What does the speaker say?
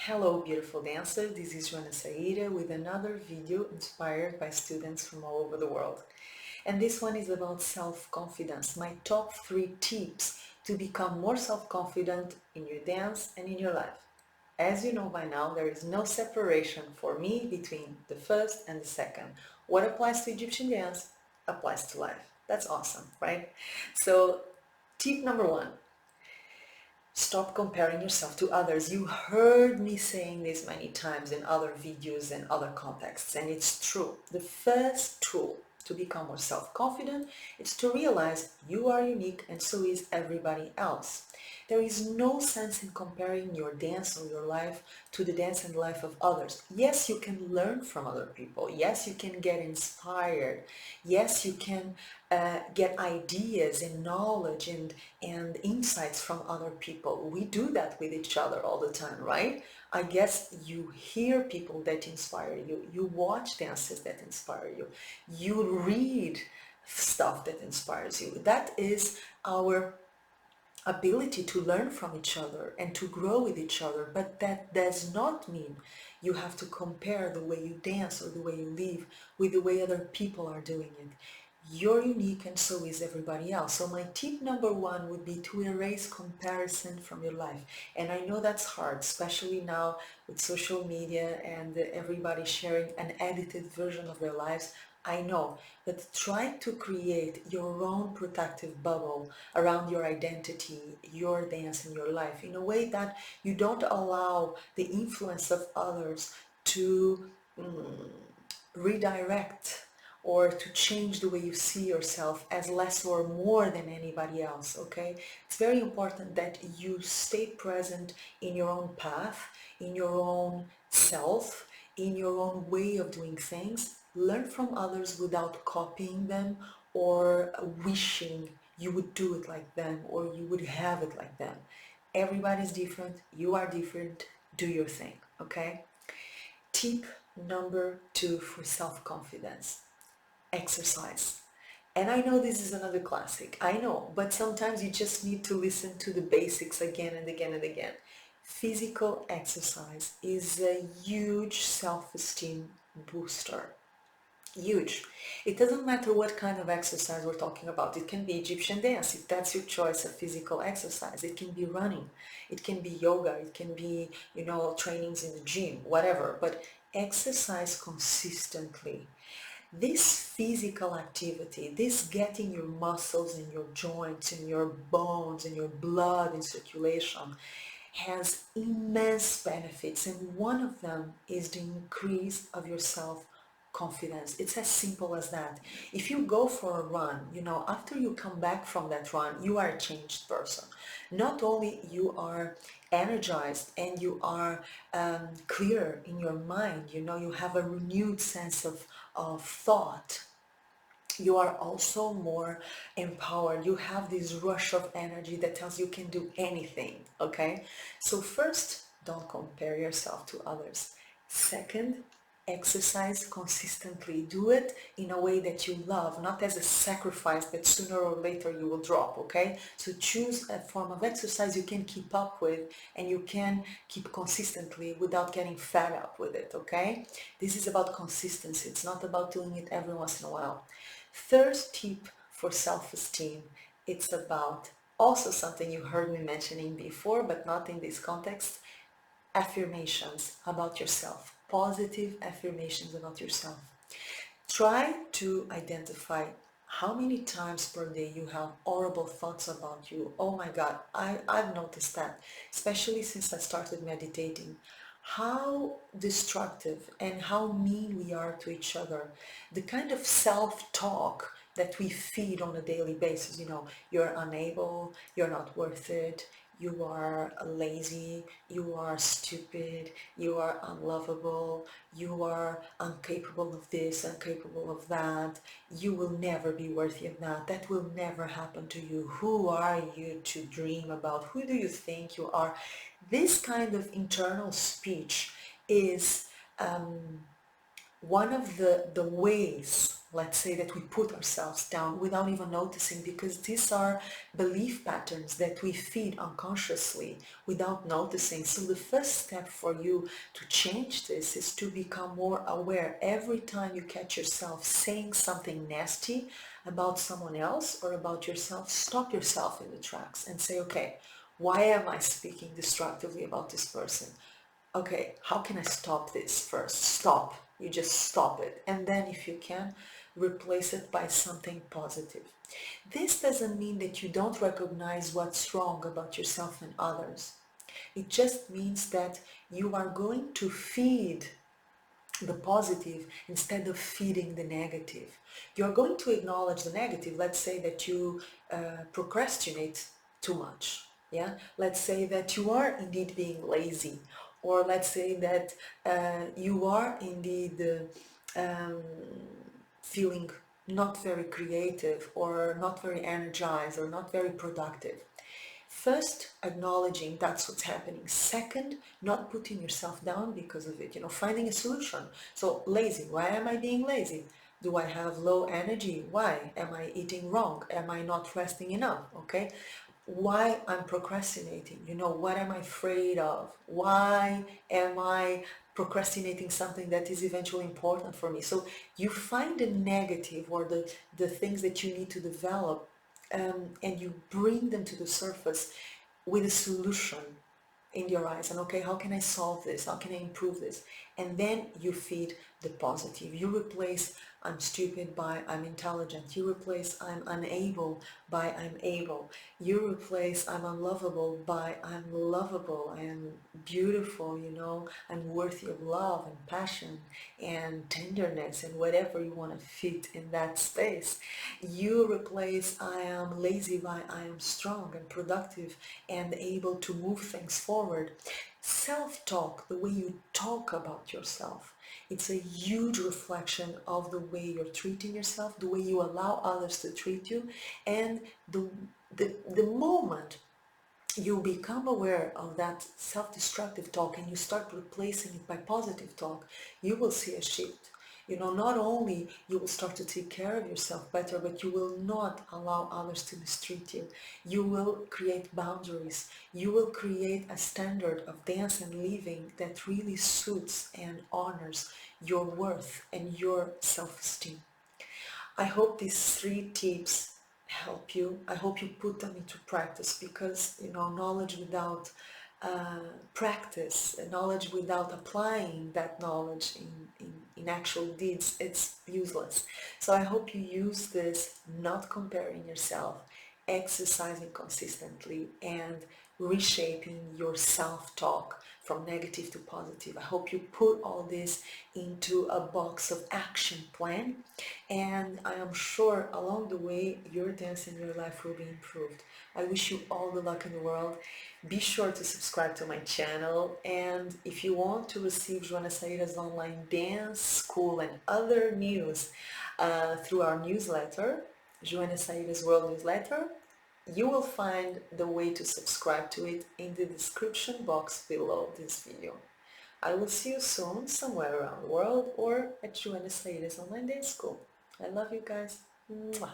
Hello beautiful dancer, this is Joana Saahirah with another video inspired by students from all over the world. And this one is about self-confidence, my top 3 tips to become more self-confident in your dance and in your life. As you know by now, there is no separation for me between the first and the second. What applies to Egyptian dance applies to life. That's awesome, right? So tip number 1. Stop comparing yourself to others. You heard me saying this many times in other videos and other contexts, and it's true. The first tool to become more self-confident is to realize you are unique and so is everybody else. There is no sense in comparing your dance or your life to the dance and life of others. Yes, you can learn from other people. Yes, you can get inspired. Yes, you can get ideas and knowledge and insights from other people. We do that with each other all the time, right? I guess you hear people that inspire you. You watch dances that inspire you. You read stuff that inspires you. That is our ability to learn from each other and to grow with each other, but that does not mean you have to compare the way you dance or the way you live with the way other people are doing it. You're unique and so is everybody else. So my tip number 1 would be to erase comparison from your life. And I know that's hard, especially now with social media and everybody sharing an edited version of their lives. I know, but try to create your own protective bubble around your identity, your dance, and your life in a way that you don't allow the influence of others to redirect or to change the way you see yourself as less or more than anybody else, okay? It's very important that you stay present in your own path, in your own self, in your own way of doing things. Learn from others without copying them or wishing you would do it like them or you would have it like them. Everybody's different, you are different, do your thing, okay? Tip number 2 for self-confidence: exercise. And I know this is another classic, I know, but sometimes you just need to listen to the basics again and again and again. Physical exercise is a huge self-esteem booster. Huge. It doesn't matter what kind of exercise we're talking about. It can be Egyptian dance, if that's your choice of physical exercise. It can be running. It can be yoga. It can be, trainings in the gym, whatever. But exercise consistently. This physical activity, this getting your muscles and your joints and your bones and your blood in circulation has immense benefits, and one of them is the increase of your self-confidence. It's as simple as that. If you go for a run, after you come back from that run, you are a changed person. Not only you are energized and you are clear in your mind, you have a renewed sense of thought. You are also more empowered. You have this rush of energy that tells you can do anything, okay? So first, don't compare yourself to others. Second, exercise consistently. Do it in a way that you love, not as a sacrifice that sooner or later you will drop, okay? So choose a form of exercise you can keep up with and you can keep consistently without getting fed up with it, okay? This is about consistency. It's not about doing it every once in a while. Third tip for self-esteem, it's about also something you heard me mentioning before, but not in this context: affirmations about yourself, positive affirmations about yourself. Try to identify how many times per day you have horrible thoughts about you. Oh my God, I've noticed that, especially since I started meditating, how destructive and how mean we are to each other. The kind of self-talk that we feed on a daily basis, you're unable, you're not worth it, you are lazy, you are stupid, you are unlovable, you are incapable of this, incapable of that, you will never be worthy of that will never happen to you, who are you to dream about, who do you think you are? This kind of internal speech is one of the ways let's say that we put ourselves down without even noticing, because these are belief patterns that we feed unconsciously without noticing. So the first step for you to change this is to become more aware. Every time you catch yourself saying something nasty about someone else or about yourself, stop yourself in the tracks and say, okay, why am I speaking destructively about this person? Okay, how can I stop this first? Stop. You just stop it. And then if you can, replace it by something positive. This doesn't mean that you don't recognize what's wrong about yourself and others. It just means that you are going to feed the positive instead of feeding the negative. You're going to acknowledge the negative. Let's say that you procrastinate too much. Yeah. Let's say that you are indeed being lazy, or let's say that you are indeed um, feeling not very creative or not very energized or not very productive. First, acknowledging that's what's happening. Second, not putting yourself down because of it, finding a solution. So lazy, why am I being lazy? Do I have low energy? Why? Am I eating wrong? Am I not resting enough? Okay. Why I'm procrastinating? What am I afraid of? Why am I procrastinating something that is eventually important for me? So you find the negative or the things that you need to develop, and you bring them to the surface with a solution in your eyes. And okay, how can I solve this? How can I improve this? And then you feed the positive. You replace I'm stupid by I'm intelligent. You replace I'm unable by I'm able. You replace I'm unlovable by I'm lovable. I am beautiful, I'm worthy of love and passion and tenderness and whatever you want to fit in that space. You replace I am lazy by I am strong and productive and able to move things forward. Self-talk, the way you talk about yourself, it's a huge reflection of the way you're treating yourself, the way you allow others to treat you, and the moment you become aware of that self-destructive talk and you start replacing it by positive talk, you will see a shift. Not only you will start to take care of yourself better, but you will not allow others to mistreat you. You will create boundaries. You will create a standard of dance and living that really suits and honors your worth and your self-esteem. I hope these 3 tips help you. I hope you put them into practice, because knowledge without practice, knowledge without applying that knowledge in actual deeds, it's useless. So I hope you use this, not comparing yourself, exercising consistently, and reshaping your self-talk from negative to positive. I hope you put all this into a box of action plan, and I am sure along the way your dance and your life will be improved. I wish you all the luck in the world. Be sure to subscribe to my channel, and if you want to receive Joana Saahirah's online dance school and other news through our newsletter, Joana Saahirah's World newsletter, you will find the way to subscribe to it in the description box below this video. I will see you soon somewhere around the world or at Joana Saahirah's online dance school. I love you guys. Mwah.